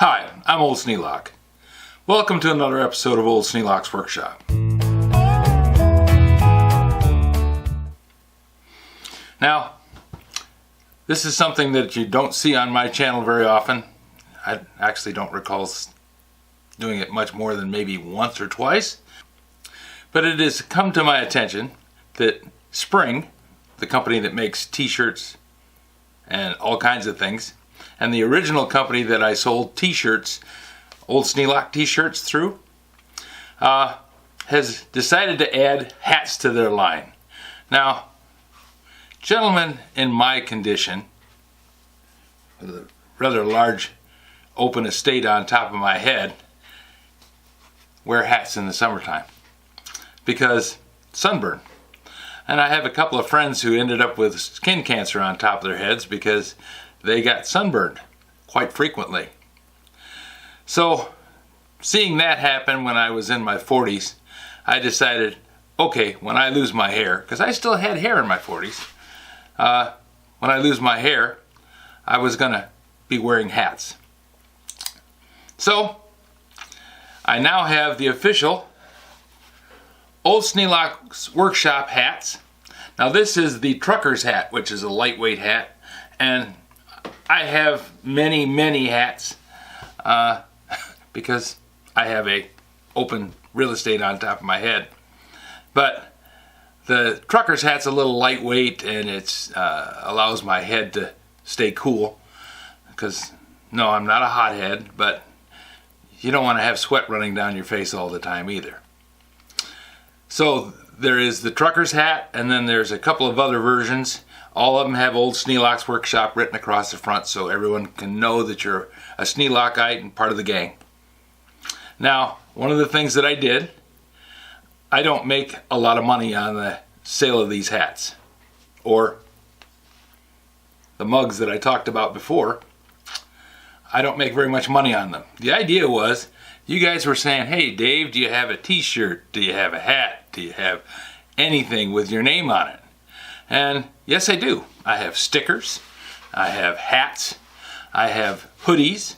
Hi, I'm Old Sneelock. Welcome to another episode of Old Sneelock's Workshop. Now, this is something that you don't see on my channel very often. I actually don't recall doing it much more than maybe once or twice. But it has come to my attention that Spring, the company that makes t-shirts and all kinds of things, and the original company that I sold t-shirts, Old Sneelock t-shirts through, has decided to add hats to their line. Now, gentlemen in my condition, with a rather large open estate on top of my head, wear hats in the summertime because sunburn. And I have a couple of friends who ended up with skin cancer on top of their heads because they got sunburned quite frequently. So, seeing that happen when I was in my 40s, I decided, okay, when I lose my hair, because I still had hair in my 40s, when I lose my hair, I was going to be wearing hats. So, I now have the official Old Sneelock's Workshop hats. Now this is the trucker's hat, which is a lightweight hat, and I have many hats because I have a open real estate on top of my head. But the trucker's hat's a little lightweight, and it allows my head to stay cool. Because no, I'm not a hothead, but you don't want to have sweat running down your face all the time either. So there is the trucker's hat, and then there's a couple of other versions. All of them have Old Sneelock's Workshop written across the front so everyone can know that you're a Sneelockite and part of the gang. Now, one of the things that I did, I don't make a lot of money on the sale of these hats or the mugs that I talked about before. I don't make very much money on them. The idea was, you guys were saying, hey Dave, do you have a t-shirt? Do you have a hat? Do you have anything with your name on it? And yes, I do. I have stickers, I have hats, I have hoodies,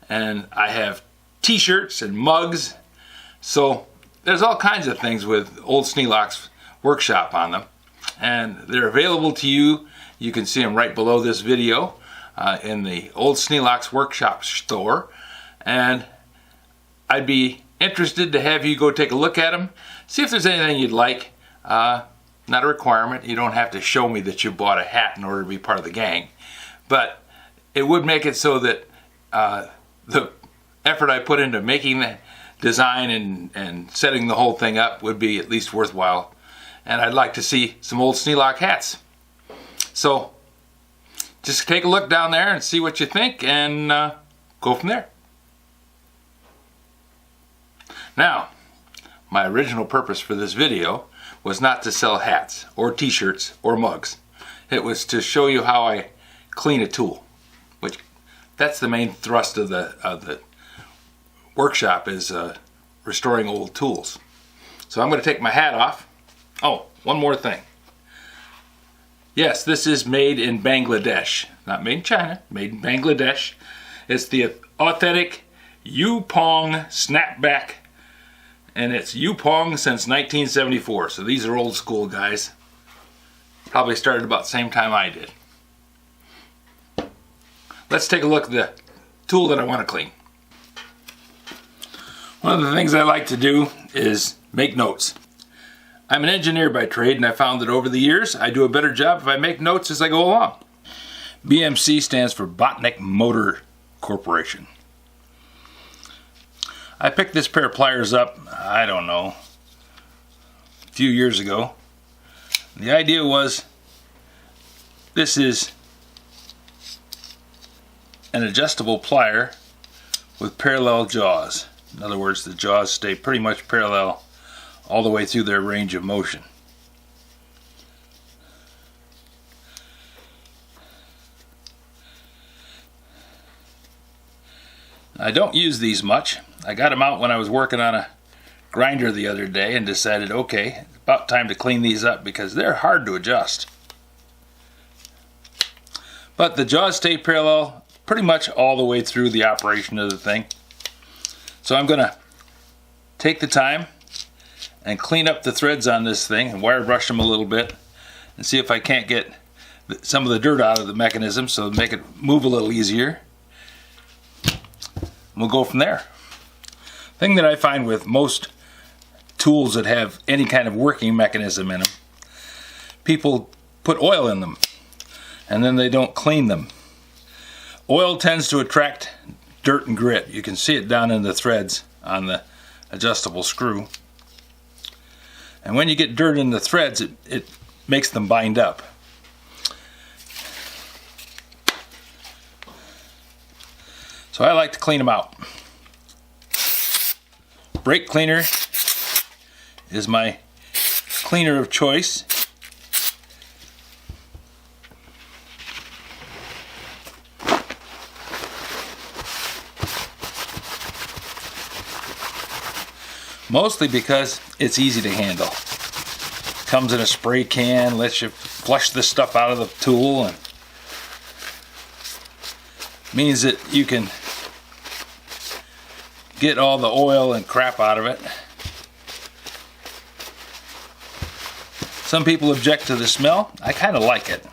and I have t-shirts and mugs. So there's all kinds of things with Old Sneelock's Workshop on them. And they're available to you. You can see them right below this video in the Old Sneelock's Workshop store. And I'd be interested to have you go take a look at them. See if there's anything you'd like. Not a requirement. You don't have to show me that you bought a hat in order to be part of the gang. But it would make it so that the effort I put into making the design and setting the whole thing up would be at least worthwhile. And I'd like to see some Old Sneelock hats. So just take a look down there and see what you think, and go from there. Now, my original purpose for this video was not to sell hats or t-shirts or mugs. It was to show you how I clean a tool, which that's the main thrust of the workshop, is restoring old tools. So I'm going to take my hat off. Oh, one more thing. Yes, this is made in Bangladesh. Not made in China, made in Bangladesh. It's the authentic Yupong snapback. And it's Yupong since 1974. So these are old school guys. Probably started about the same time I did. Let's take a look at the tool that I want to clean. One of the things I like to do is make notes. I'm an engineer by trade, and I found that over the years I do a better job if I make notes as I go along. BMC stands for Botnick Motor Corporation. I picked this pair of pliers up, I don't know, a few years ago. The idea was, this is an adjustable plier with parallel jaws. In other words, the jaws stay pretty much parallel all the way through their range of motion. I don't use these much. I got them out when I was working on a grinder the other day and decided, okay, it's about time to clean these up because they're hard to adjust. But the jaws stay parallel pretty much all the way through the operation of the thing. So I'm going to take the time and clean up the threads on this thing and wire brush them a little bit and see if I can't get some of the dirt out of the mechanism so make it move a little easier. We'll go from there. Thing that I find with most tools that have any kind of working mechanism in them, people put oil in them and then they don't clean them. Oil tends to attract dirt and grit. You can see it down in the threads on the adjustable screw. And when you get dirt in the threads, it makes them bind up. So I like to clean them out. Brake cleaner is my cleaner of choice. Mostly because it's easy to handle. Comes in a spray can, lets you flush the stuff out of the tool, and means that you can get all the oil and crap out of it. Some people object to the smell. I kind of like it.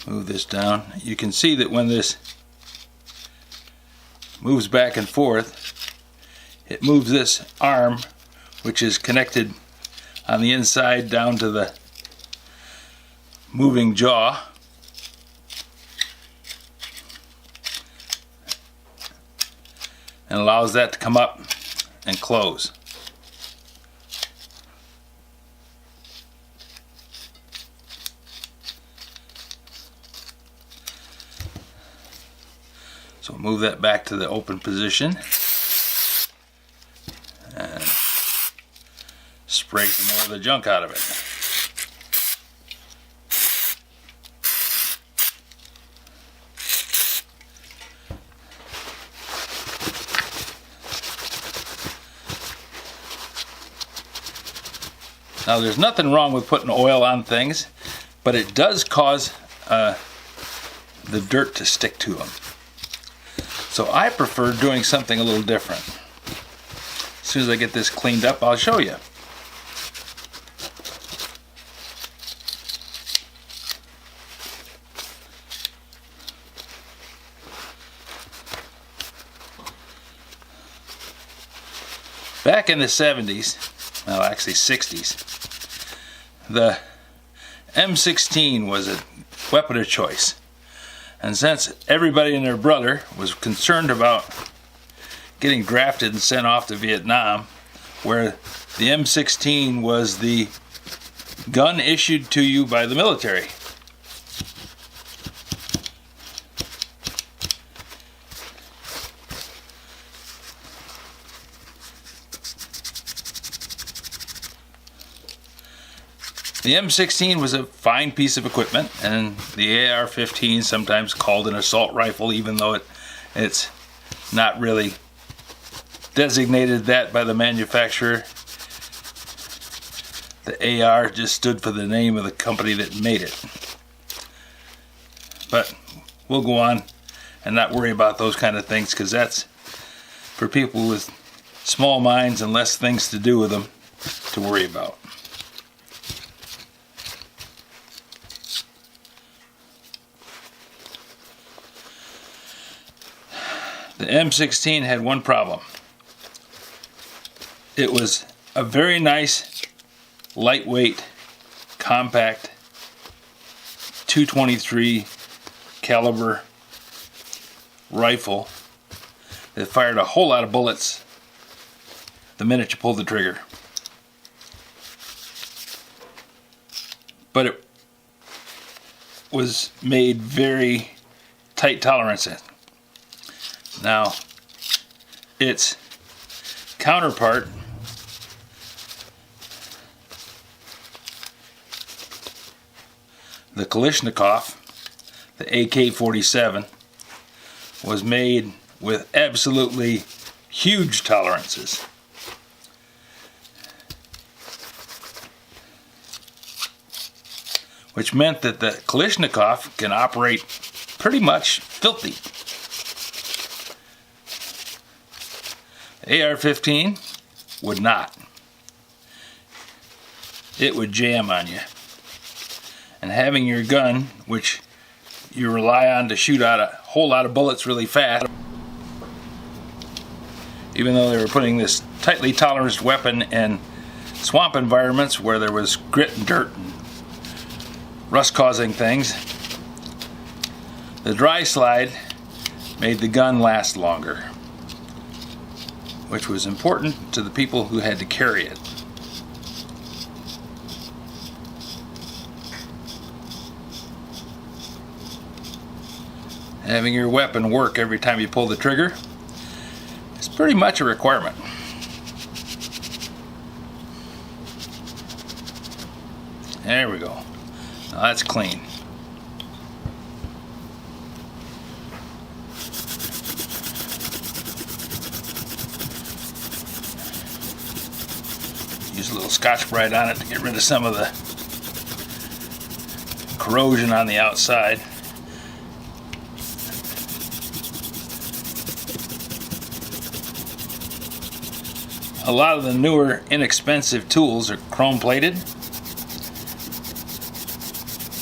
Move this down. You can see that when this moves back and forth, it moves this arm, which is connected on the inside down to the moving jaw. And allows that to come up and close. So move that back to the open position and spray some more of the junk out of it. Now there's nothing wrong with putting oil on things, but it does cause the dirt to stick to them. So I prefer doing something a little different. As soon as I get this cleaned up, I'll show you. Back in the 70s, well actually 60s, the M16 was a weapon of choice. And since everybody and their brother was concerned about getting drafted and sent off to Vietnam, where the M16 was the gun issued to you by the military. The M16 was a fine piece of equipment, and the AR-15, sometimes called an assault rifle, even though it's not really designated that by the manufacturer. The AR just stood for the name of the company that made it. But we'll go on and not worry about those kind of things, because that's for people with small minds and less things to do with them to worry about. The M16 had one problem. It was a very nice, lightweight, compact, .223 caliber rifle that fired a whole lot of bullets the minute you pulled the trigger. But it was made very tight tolerances. Now, its counterpart, the Kalashnikov, the AK-47, was made with absolutely huge tolerances. Which meant that the Kalashnikov can operate pretty much filthy. The AR-15 would not. It would jam on you. And having your gun, which you rely on to shoot out a whole lot of bullets really fast, even though they were putting this tightly toleranced weapon in swamp environments where there was grit and dirt and rust causing things, the dry slide made the gun last longer, which was important to the people who had to carry it. Having your weapon work every time you pull the trigger is pretty much a requirement. There we go. Now that's clean. Use a little Scotch-Brite on it to get rid of some of the corrosion on the outside. A lot of the newer, inexpensive tools are chrome-plated,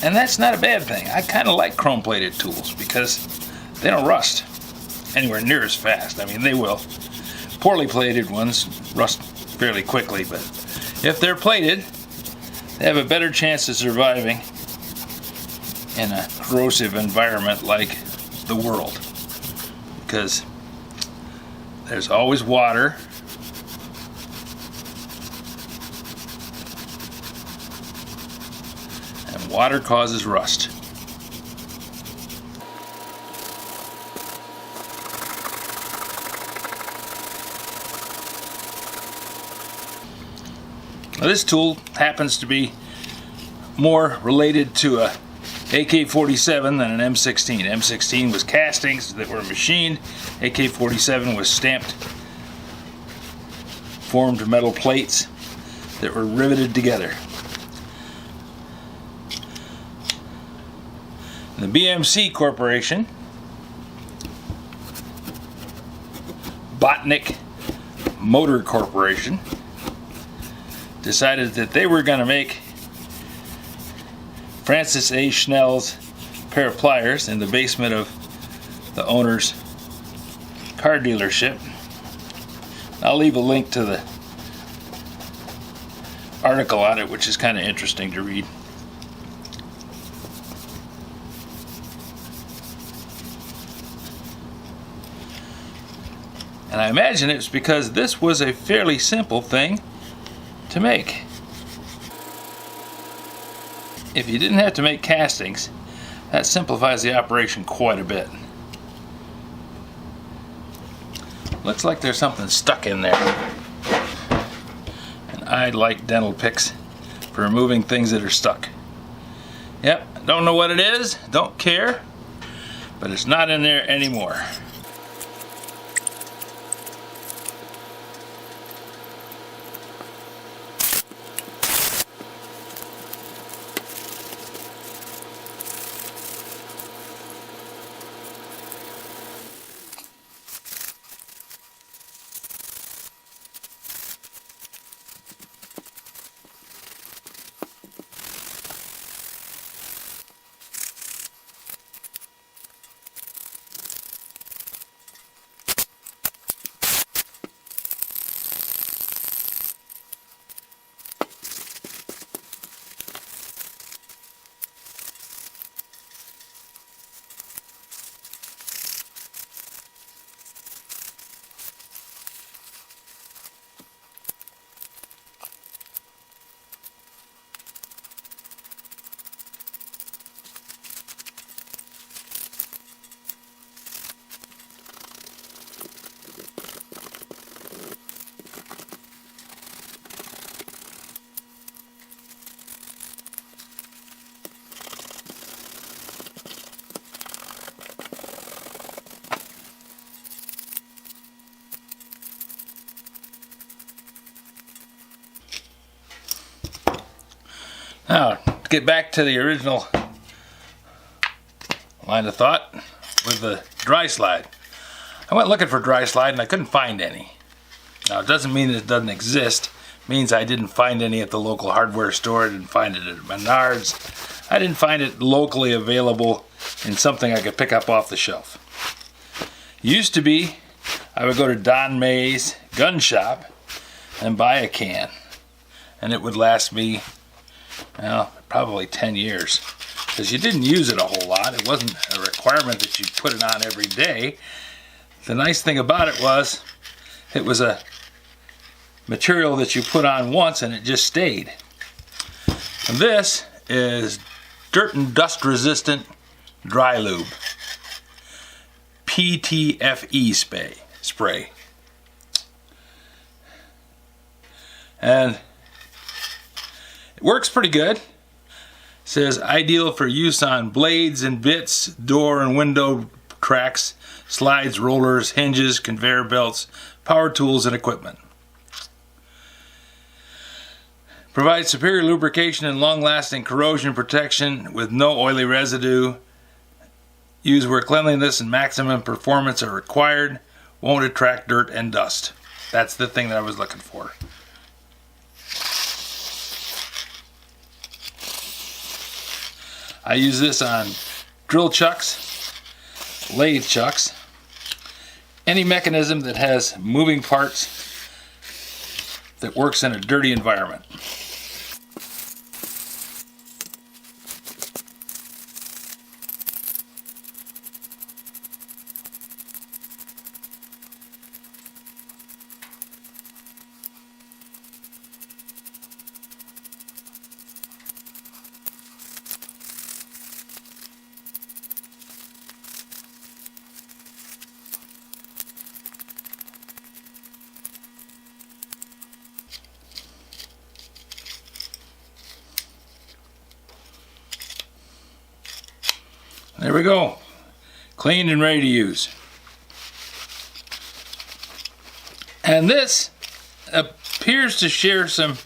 and that's not a bad thing. I kind of like chrome-plated tools because they don't rust anywhere near as fast. I mean, they will. Poorly plated ones rust fairly quickly, but if they're plated, they have a better chance of surviving in a corrosive environment like the world, because there's always water. Water causes rust. Now, this tool happens to be more related to a AK-47 than an M16. M16 was castings that were machined. AK-47 was stamped, formed metal plates that were riveted together. The BMC Corporation, Botnick Motor Corporation, decided that they were going to make Francis A. Snell's pair of pliers in the basement of the owner's car dealership. I'll leave a link to the article on it, which is kind of interesting to read. And I imagine it's because this was a fairly simple thing to make. If you didn't have to make castings, that simplifies the operation quite a bit. Looks like there's something stuck in there. And I like dental picks for removing things that are stuck. Yep, don't know what it is, don't care, but it's not in there anymore. Now, to get back to the original line of thought with the dry slide. I went looking for dry slide and I couldn't find any. Now, it doesn't mean it doesn't exist. It means I didn't find any at the local hardware store. I didn't find it at Menards. I didn't find it locally available in something I could pick up off the shelf. Used to be, I would go to Don May's gun shop and buy a can. And it would last me, well, probably 10 years. Because you didn't use it a whole lot. It wasn't a requirement that you put it on every day. The nice thing about it was a material that you put on once and it just stayed. And this is dirt and dust resistant dry lube. PTFE spray. And it works pretty good. It says ideal for use on blades and bits, door and window tracks, slides, rollers, hinges, conveyor belts, power tools, and equipment. Provides superior lubrication and long-lasting corrosion protection with no oily residue. Used where cleanliness and maximum performance are required. Won't attract dirt and dust. That's the thing that I was looking for. I use this on drill chucks, lathe chucks, any mechanism that has moving parts that works in a dirty environment. There we go. Clean and ready to use. And this appears to share some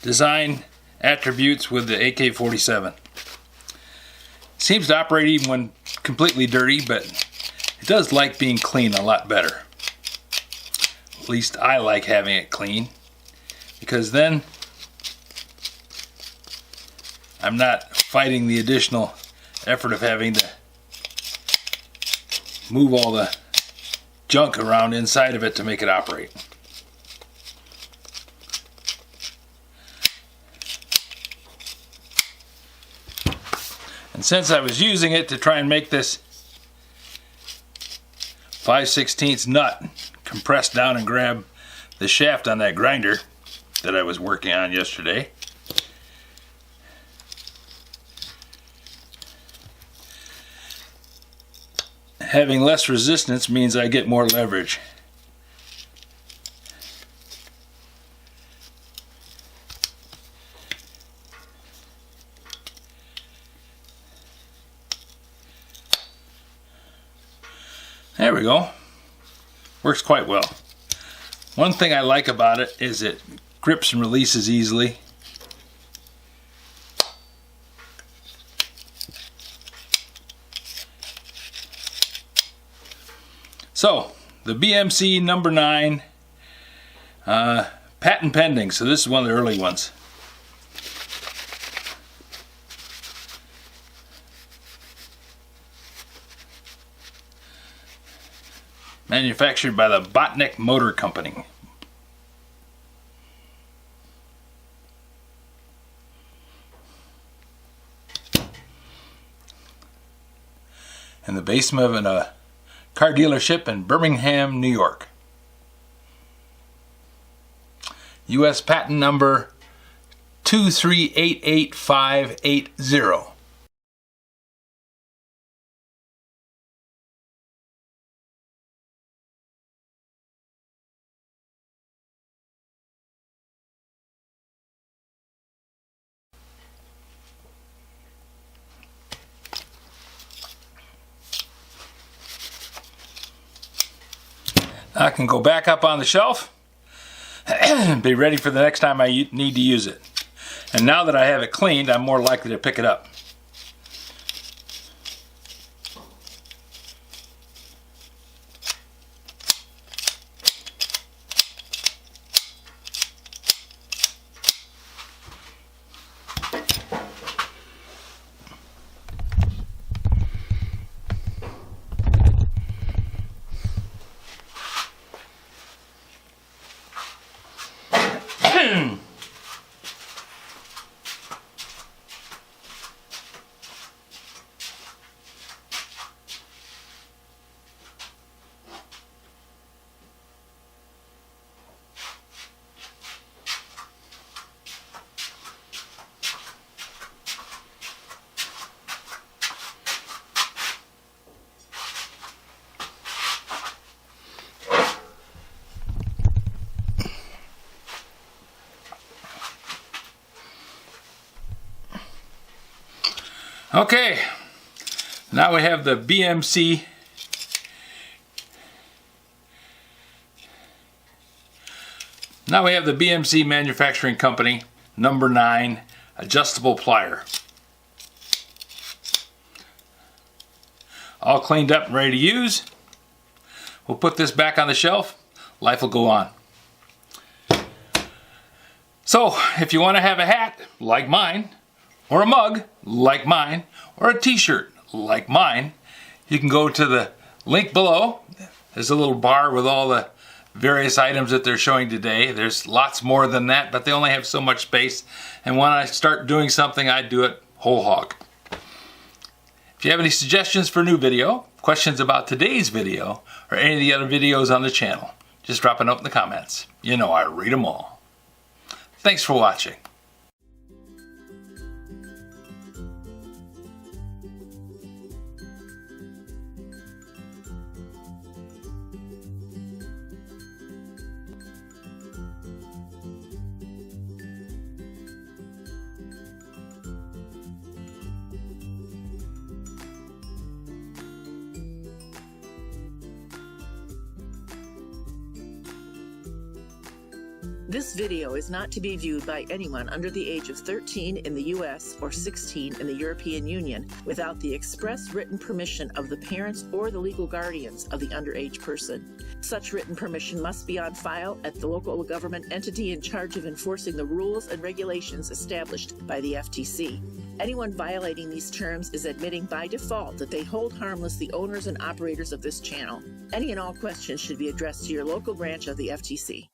design attributes with the AK-47. Seems to operate even when completely dirty, but it does like being clean a lot better. At least I like having it clean, because then I'm not fighting the additional effort of having to move all the junk around inside of it to make it operate. And since I was using it to try and make this 5/16 nut compress down and grab the shaft on that grinder that I was working on yesterday, having less resistance means I get more leverage. There we go. Works quite well. One thing I like about it is it grips and releases easily. So, the BMC number 9, patent pending, so this is one of the early ones. Manufactured by the Botnick Motor Company. In the basement of a car dealership in Birmingham, New York. U.S. patent number 2388580. I can go back up on the shelf and be ready for the next time I need to use it. And now that I have it cleaned, I'm more likely to pick it up. Okay, now we have the BMC Manufacturing Company number 9 adjustable plier. All cleaned up and ready to use. We'll put this back on the shelf. Life will go on. So, if you want to have a hat like mine, or a mug like mine, or a t-shirt like mine, you can go to the link below. There's a little bar with all the various items that they're showing today. There's lots more than that, but they only have so much space. And when I start doing something, I do it whole hog. If you have any suggestions for a new video, questions about today's video, or any of the other videos on the channel, just drop a note in the comments. You know I read them all. Thanks for watching. This video is not to be viewed by anyone under the age of 13 in the U.S. or 16 in the European Union without the express written permission of the parents or the legal guardians of the underage person. Such written permission must be on file at the local government entity in charge of enforcing the rules and regulations established by the FTC. Anyone violating these terms is admitting by default that they hold harmless the owners and operators of this channel. Any and all questions should be addressed to your local branch of the FTC.